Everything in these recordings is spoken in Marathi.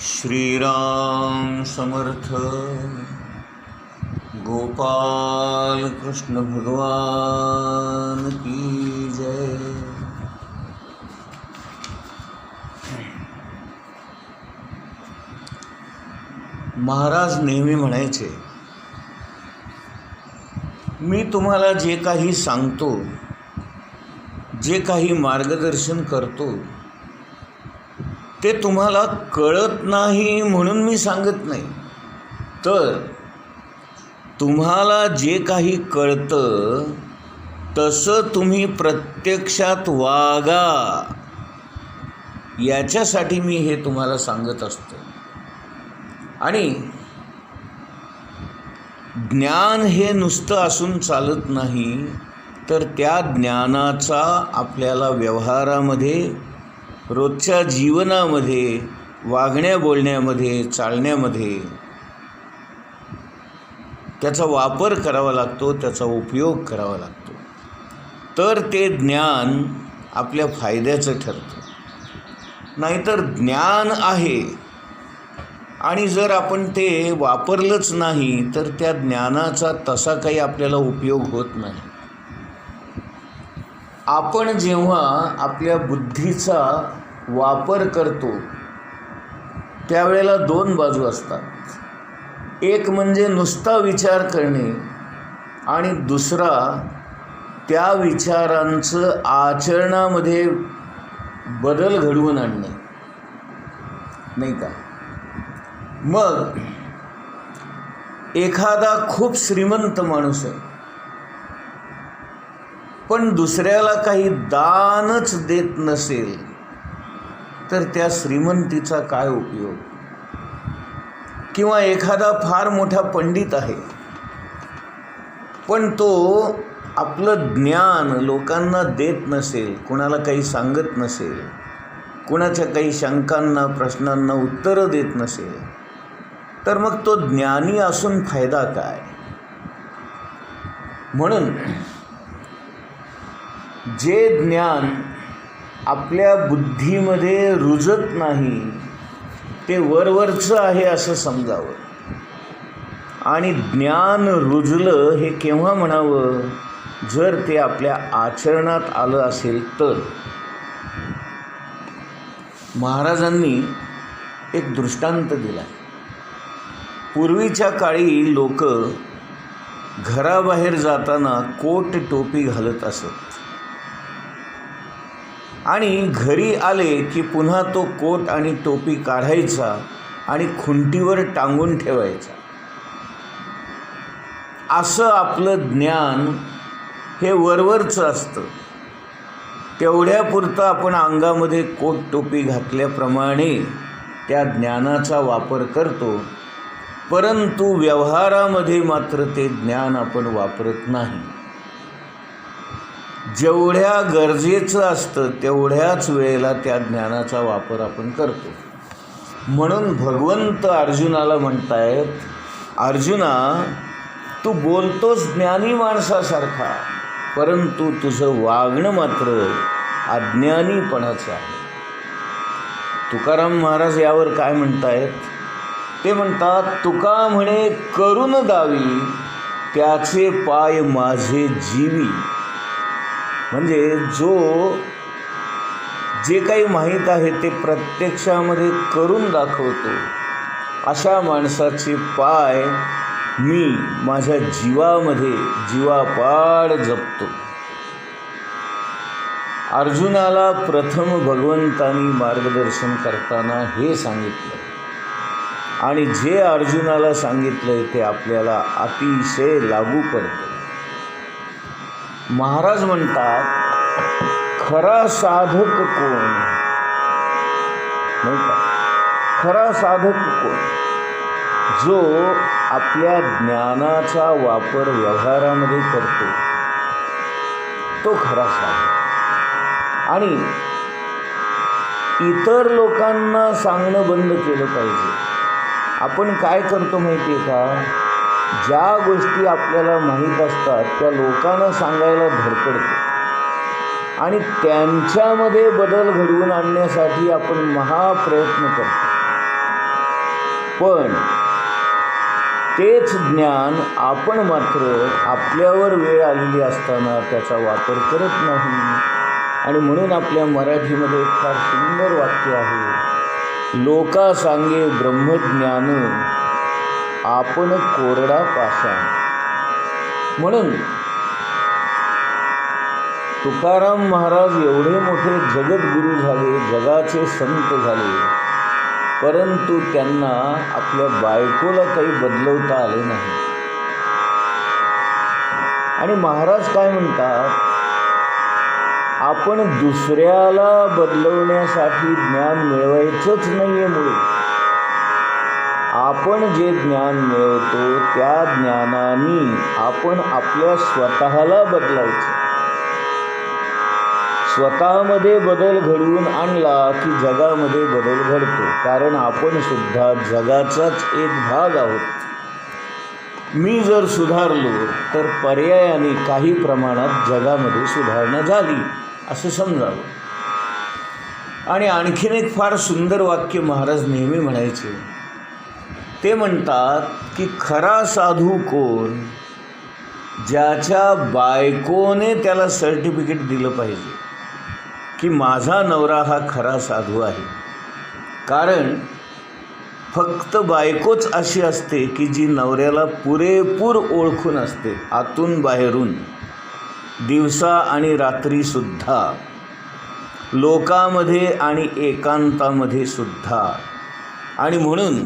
श्रीराम समर्थ. गोपाल कृष्ण भगवान की जय. महाराज नेहमी म्हणायचे, मी तुम्हाला जे काही सांगतो, जे काही मार्गदर्शन करतो ते तुम्हाला कळत नाही म्हणून मी सांगत नाही, तर तुम्हाला जे काही कळतं तसं तुम्ही प्रत्यक्षात वागा, याच्यासाठी मी हे तुम्हाला सांगत असतो. आणि ज्ञान हे नुसतं असून चालत नाही, तर त्या ज्ञानाचा आपल्याला व्यवहारामध्ये, रोजच्या जीवनामध्ये, वागण्या बोलण्यामध्ये, चालण्यामध्ये त्याचा वापर करावा लागतो, त्याचा उपयोग करावा लागतो. तर ते ज्ञान आपल्या फायद्याचं ठरतं. नाहीतर ज्ञान आहे आणि जर आपण ते वापरलंच नाही, तर त्या ज्ञानाचा तसा काही आपल्याला उपयोग होत नाही. आपण जेव्हा आपल्या बुद्धीचा वापर करतो त्यावेळेला दोन बाजू असतात. एक म्हणजे नुसता विचार करणे आणि दुसरा त्या विचारांचं आचरणामध्ये बदल घडवून आणणे, नाही का? मग एखादा खूप श्रीमंत माणूस आहे, पण दुसऱ्याला काही दानच देत नसेल, तर त्या श्रीमंतीचा काय उपयोग? किंवा एखादा फार मोठा पंडित आहे, पण तो आपलं ज्ञान लोकांना देत नसेल, कुणाला काही सांगत नसेल, कुणाच्या काही शंकांना, प्रश्नांना उत्तरं देत नसेल, तर मग तो ज्ञानी असून फायदा काय? म्हणून जे ज्ञान आपल्या बुद्धीमध्ये रुजत नाही ते वरवरचं आहे असं समजावं. आणि ज्ञान रुजलं हे केव्हा म्हणावं? जर ते आपल्या आचरणात आलं असेल तर. महाराजांनी एक दृष्टांत दिला. पूर्वीच्या काळी लोक घराबाहेर जाताना कोट टोपी घालत असत आणि घरी आले की पुन्हा तो कोट आणि टोपी काढायचा आणि खुंटीवर टांगून ठेवायचा. असं आपलं ज्ञान हे वरवरचं असतं. तेवढ्यापुरतं आपण अंगामध्ये कोट टोपी घातल्याप्रमाणे त्या ज्ञानाचा वापर करतो, परंतु व्यवहारामध्ये मात्र ते ज्ञान आपण वापरत नाही. जेवढ्या गरजेचं असतं तेवढ्याच वेळेला त्या ज्ञानाचा वापर आपण करतो. म्हणून भगवंत अर्जुनाला म्हणतायत, अर्जुना, तू बोलतोस ज्ञानी माणसासारखा, परंतु तुझं वागणं मात्र अज्ञानीपणाचं आहे. तुकाराम महाराज यावर काय म्हणतायत? ते म्हणतात, तुका म्हणे करून दावी, त्याचे पाय माझे जीवी. म्हणजे जे काही माहीत आहे ते प्रत्यक्षामध्ये करून दाखवतो, अशा माणसाचे पाय मी माझ्या जीवामध्ये जीवापाड जपतो. अर्जुनाला प्रथम भगवंतांनी मार्गदर्शन करताना हे सांगितलं, आणि जे अर्जुनाला सांगितलंय ते आपल्याला अतिशय लागू पडतं. महाराज म्हणतात, खरा साधक कोण? नाही का? खरा साधक कोण? जो आपल्या ज्ञानाचा वापर व्यवहारामध्ये करतो, तो खरा साधक. आणि इतर लोकांना सांगणं बंद केलं पाहिजे. आपण काय करतो माहिती आहे का? ज्या गोष्टी आपल्याला माहीत असतात त्या लोकांना सांगायला धडपडतो आणि त्यांच्यामध्ये बदल घडवून आणण्यासाठी आपण महाप्रयत्न करतो. पण तेच ज्ञान आपण मात्र आपल्यावर वेळ आलेली असताना त्याचा वापर करत नाही. आणि म्हणून आपल्या मराठीमध्ये एक फार सुंदर वाक्य आहे, लोका सांगे ब्रह्मज्ञान आपण कोरडा पाषाण. म्हणून तुकाराम महाराज एवढे मोठे जगद्गुरू झाले, जगाचे संत झाले, परंतु त्यांना आपल्या बायकोला काही बदलवता आले नाही. आणि महाराज काय म्हणतात, आपण दुसऱ्याला बदलवण्यासाठी ज्ञान मिळवायचंच नाही आहे. मुळे आपण जे ज्ञान मिळवतो त्या ज्ञानाने आपण आपल्या स्वतःला बदलायचं. स्वतःमध्ये बदल घडवून आणला की जगामध्ये बदल घडतो, कारण आपण सुद्धा जगाचाच एक भाग आहोत. मी जर सुधारलो तर पर्यायाने काही प्रमाणात जगामध्ये सुधारणा झाली असं समजावं. आणि आणखीन एक फार सुंदर वाक्य महाराज नेहमी म्हणायचे. ते म्हणतात की खरा साधू कोण, ज्याच्या बायकोने त्याला सर्टिफिकेट दिलं पाहिजे की माझा नवरा हा खरा साधू आहे. कारण फक्त बायकोच अशी असते की जी नवऱ्याला पुरेपूर ओळखून असते, आतून बाहेरून, दिवसा आणि रात्रीसुद्धा, लोकामध्ये आणि एकांतामध्ये सुद्धा. आणि म्हणून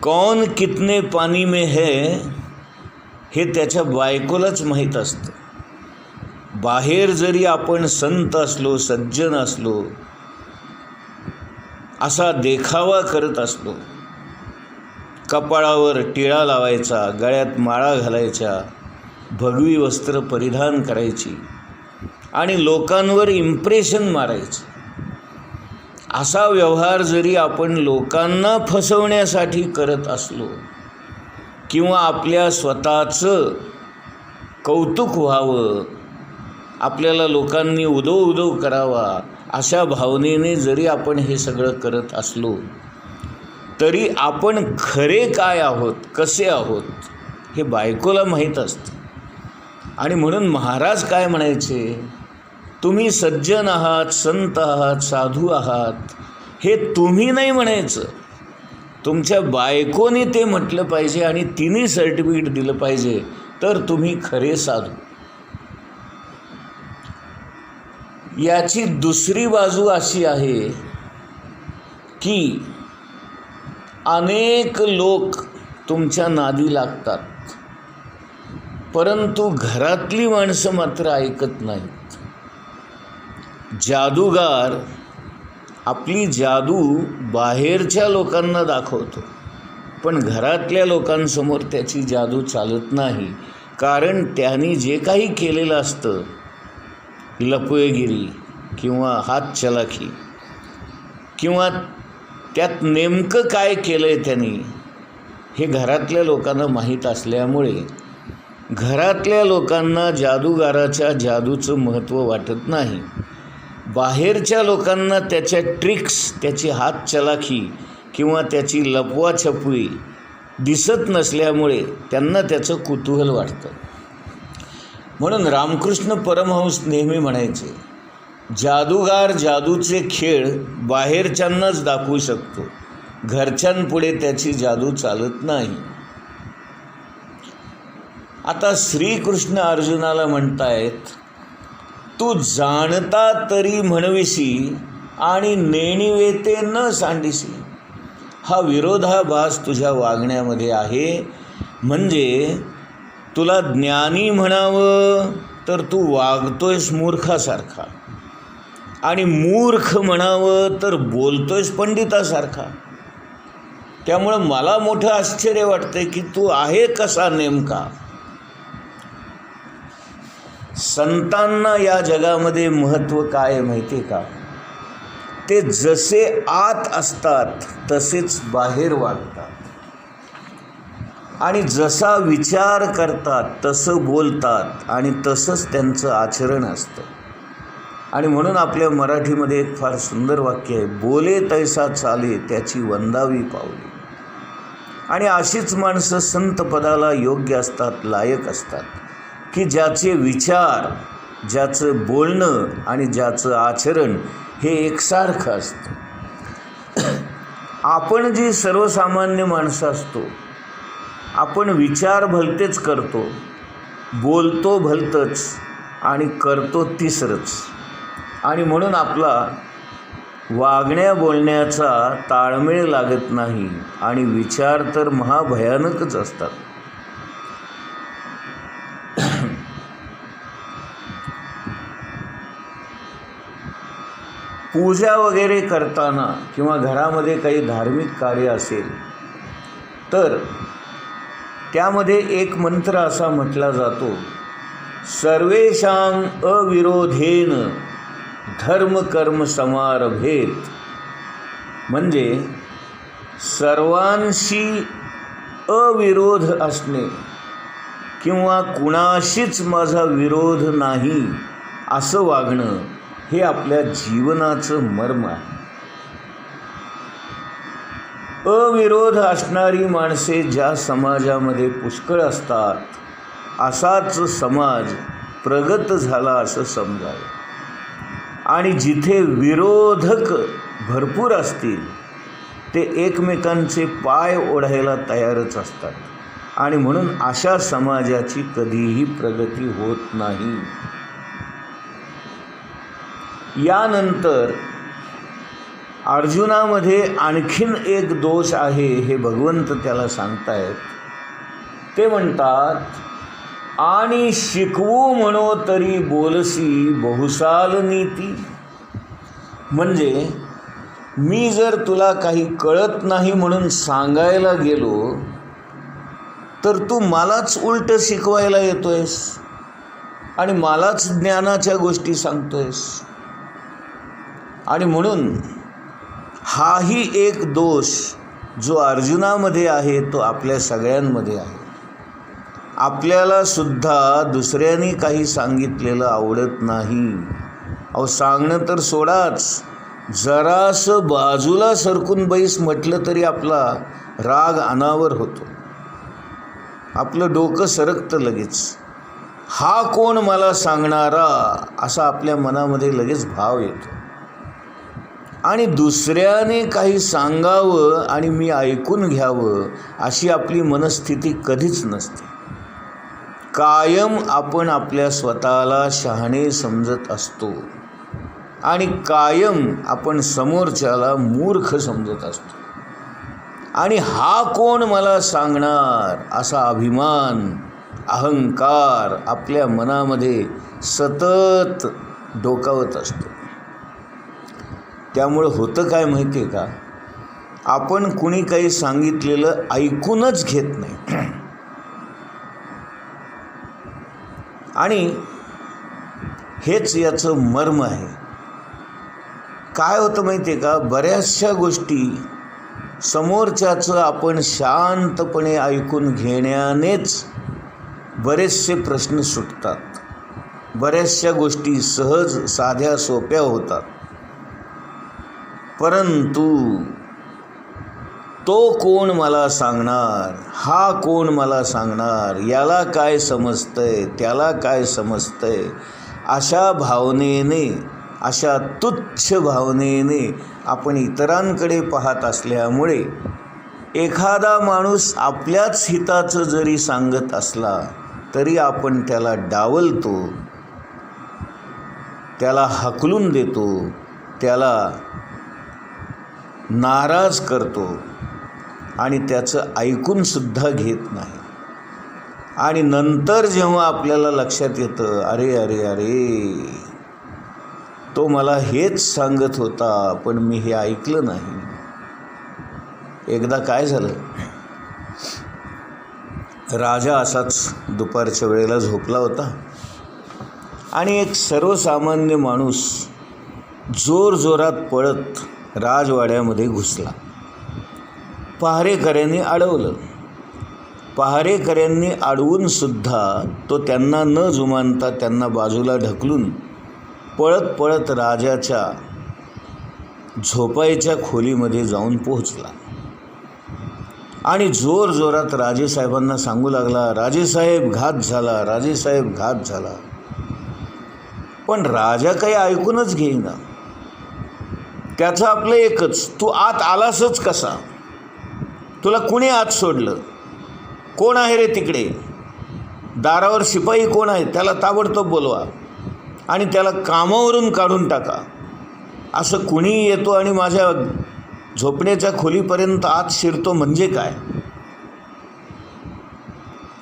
कौन कितने पानी में है हे त्याच्या बायकोलाच माहीत असतं. बाहेर जरी आपण संत असलो, सज्जन असलो, असा देखावा करत असलो, कपाळावर टिळा लावायचा, गळ्यात माळा घालायच्या, भगवी वस्त्र परिधान करायची आणि लोकांवर इम्प्रेशन मारायचं, असा व्यवहार जरी आपण लोकांना फसवण्यासाठी करत असलो किंवा आपल्या स्वतःचं कौतुक व्हावं, आपल्याला लोकांनी उदो उदो करावा अशा भावनेने जरी आपण हे सगळं करत असलो तरी आपण खरे काय आहोत, कसे आहोत हे बायकोला माहीत असतं. आणि म्हणून महाराज काय म्हणायचे, तुम्ही सज्जन आहात, संत आहात, साधू आहात, हे तुम्ही नाही म्हणायचं, तुमच्या बायकोने ते म्हटलं पाहिजे आणि तिने सर्टिफिकेट दिलं पाहिजे, तर तुम्ही खरे साधू. याची दुसरी बाजू अशी आहे की अनेक लोक तुमच्या नादी लागतात, परंतु घरातली माणसं मात्र ऐकत नाहीत. जादूगार आपली जादू बाहेरच्या लोकांना दाखवतो, पण घरातल्या लोकांसमोर त्याची जादू चालत नाही. कारण त्यांनी जे काही केलेलं असतं, लपवेगिरी किंवा हातचलाखी किंवा त्यात नेमकं काय केलं आहे त्यांनी, हे घरातल्या लोकांना माहीत असल्यामुळे घरातल्या लोकांना जादूगाराच्या जादूचं महत्त्व वाटत नाही. बाहेरच्या लोकांना त्याच्या ट्रिक्स, त्याची हातचलाखी किंवा त्याची लपवाछपवी दिसत नसल्यामुळे त्यांना त्याचं कुतूहल वाटतं. म्हणून रामकृष्ण परमहंस नेहमी म्हणायचे, जादूगार जादूचे खेळ बाहेरच्यांनाच दाखवू शकतो, घरच्यांपुढे त्याची जादू चालत नाही. आता श्रीकृष्ण अर्जुनाला म्हणतायत, तू जाणता तरी म्हणविसी आणि नेणिवे ते न सांडिसी. हा विरोधाभास तुझ्या वागण्यामध्ये आहे. म्हणजे तुला ज्ञानी म्हणावं तर तू वागतोयस मूर्खासारखा, आणि मूर्ख म्हणावं तर बोलतोयस पंडितासारखा. त्यामुळं मला मोठं आश्चर्य वाटतंय की तू आहे कसा नेमका. संतांना या जगामध्ये महत्त्व काय आहे माहिती आहे का? ते जसे आत असतात तसेच बाहेर वागतात, आणि जसा विचार करतात तसं बोलतात, आणि तसंच त्यांचं आचरण असतं. आणि म्हणून आपल्या मराठीमध्ये एक फार सुंदर वाक्य आहे, बोले तैसा चाले त्याची वंदावी पावले. आणि अशीच माणसं संत पदाला योग्य असतात, लायक असतात, की ज्याचे विचार, ज्याचं बोलणं आणि ज्याचं आचरण हे एकसारखं असतं. आपण जी सर्वसामान्य माणसं असतो, आपण विचार भलतेच करतो, बोलतो भलतंच आणि करतो तिसरंच. आणि म्हणून आपला वागण्या बोलण्याचा ताळमेळ लागत नाही आणि विचार तर महाभयानकच असतात. पूजा वगैरे करताना किंवा घरामध्ये काही धार्मिक कार्य असेल तर त्यामध्ये एक मंत्र असा म्हटला जातो, सर्वेषां अविरोधेन धर्म कर्म समारभेत. म्हणजे सर्वांशी अविरोध असणे किंवा कुणाशीच माझा विरोध नाही असं वागणं हे आपल्या जीवनाचं मर्म आहे. अविरोध असणारी माणसे ज्या समाजामध्ये पुष्कळ असतात, असाच समाज प्रगत झाला असं समजावे. आणि जिथे विरोधक भरपूर असतील ते एकमेकांचे पाय ओढायला तयारच असतात आणि म्हणून अशा समाजाची कधीही प्रगती होत नाही. यानंतर अर्जुनामध्ये आणखीन एक दोष आहे हे भगवंत त्याला सांगतायत. ते म्हणतात, आणि शिकवू म्हणो तरी बोलसी बहुसाल नीती. म्हणजे मी जर तुला काही कळत नाही म्हणून सांगायला गेलो तर तू मलाच उलट शिकवायला येतोयस आणि मलाच ज्ञानाच्या गोष्टी सांगतोयस. आणि म्हणून हाही एक दोष जो अर्जुनामध्ये आहे तो आपल्या सगळ्यांमध्ये आहे. आपल्याला सुद्धा दुसऱ्यांनी काही सांगितलेलं आवडत नाही. अहो सांगणं तर सोडाच, जरासं बाजूला सरकून बैस म्हटलं तरी आपला राग अनावर होतो, आपलं डोकं सरकतं लगेच. हा कोण मला सांगणारा असा आपल्या मनामध्ये लगेच भाव येतो. आणि दुसऱ्याने काही सांगावं आणि मी ऐकून घ्यावं अशी आपली मनस्थिती कधीच नसते. कायम आपण आपल्या स्वतःला शहाणे समजत असतो आणि कायम आपण समोरच्याला मूर्ख समजत असतो. आणि हा कोण मला सांगणार असा अभिमान, अहंकार आपल्या मनामध्ये सतत डोकावत असतो. त्यामुळं होतं काय माहिती आहे का, आपण कुणी काही सांगितलेलं ऐकूनच घेत नाही. आणि हेच याचं मर्म आहे. काय होतं माहिती आहे का, बऱ्याचशा गोष्टी समोरच्याचं आपण शांतपणे ऐकून घेण्यानेच बरेचसे प्रश्न सुटतात, बऱ्याचशा गोष्टी सहज साध्या सोप्या होतात. परंतु तो कोण मला सांगणार, हा कोण मला सांगणार, याला काय समजतंय, त्याला काय समजतंय, अशा भावनेने, अशा तुच्छ भावनेने आपण इतरांकडे पाहत असल्यामुळे एखादा माणूस आपल्याच हिताचं जरी सांगत असला तरी आपण त्याला डावलतो, त्याला हाकलून देतो, त्याला नाराज करतो आणि त्याचं ऐकूनसुद्धा घेत नाही. आणि नंतर जेव्हा आपल्याला लक्षात येतं, अरे अरे अरे तो मला हेच सांगत होता पण मी हे ऐकलं नाही. एकदा काय झालं, राजा असाच दुपारच्या वेळेला झोपला होता आणि एक सर्वसामान्य माणूस जोरजोरात पळत राजवाड्यामध्ये घुसला. पहारेकऱ्यांनी अडवलं. पहारेकऱ्यांनी अडवूनसुद्धा तो त्यांना न जुमानता त्यांना बाजूला ढकलून पळत पळत राजाच्या झोपायच्या खोलीमध्ये जाऊन पोहोचला. आणि जोरजोरात राजेसाहेबांना सांगू लागला, राजेसाहेब घात झाला, राजेसाहेब घात झाला. पण राजा काही ऐकूनच घेईना. त्याचं आपलं एकच, तू आत आलासच कसा? तुला कुणी आत सोडलं? कोण आहे रे तिकडे? दारावर शिपाई कोण आहे? त्याला ताबडतोब बोलवा आणि त्याला कामावरून काढून टाका. असं कुणीही येतो आणि माझ्या झोपण्याच्या खोलीपर्यंत आत शिरतो म्हणजे काय?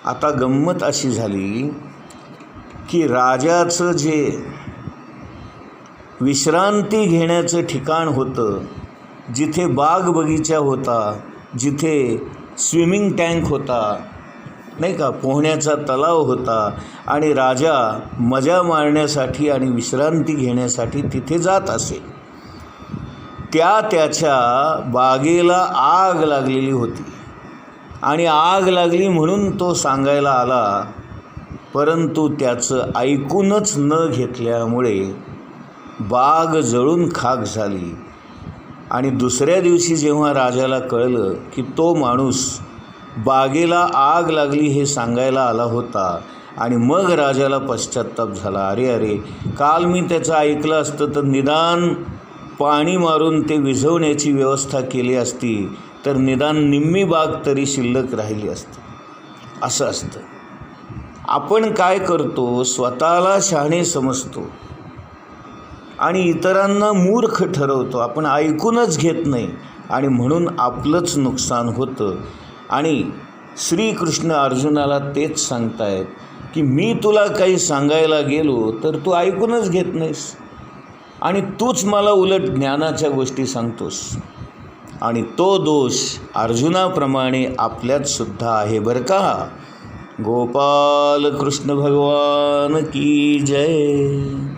आता गंमत अशी झाली की राजाचं जे विश्रांती घेण्याचं ठिकाण होतं, जिथे बाग बगीचा होता, जिथे स्विमिंग टँक होता, नाही का, पोहण्याचा तलाव होता, आणि राजा मजा मारण्यासाठी आणि विश्रांती घेण्यासाठी तिथे जात असे, त्याच्या बागेला आग लागलेली होती. आणि आग लागली म्हणून तो सांगायला आला, परंतु त्याचं ऐकूनच न घेतल्यामुळे बाग जळून खाक झाली. आणि दुसऱ्या दिवशी जेव्हा राजाला कळलं की तो माणूस बागेला आग लागली हे सांगायला आला होता, आणि मग राजाला पश्चात्ताप झाला, अरे अरे, काल मी त्याचं ऐकलं असतं तर निदान पाणी मारून ते विझवण्याची व्यवस्था केली असती, तर निदान निम्मी बाग तरी शिल्लक राहिली असती. असं असतं. आपण काय करतो, स्वतःला शहाणे समजतो आणि इतरांना मूर्ख ठरवतो. आपण ऐकूनच घेत नाही आणि म्हणून आपलंच नुकसान होतं. आणि श्रीकृष्ण अर्जुनाला तेच सांगतायत की मी तुला काही सांगायला गेलो तर तू ऐकूनच घेत नाहीस आणि तूच मला उलट ज्ञानाच्या गोष्टी सांगतोस. आणि तो दोष अर्जुनाप्रमाणे आपल्यात सुद्धा आहे बरं का. गोपाल कृष्ण भगवान की जय.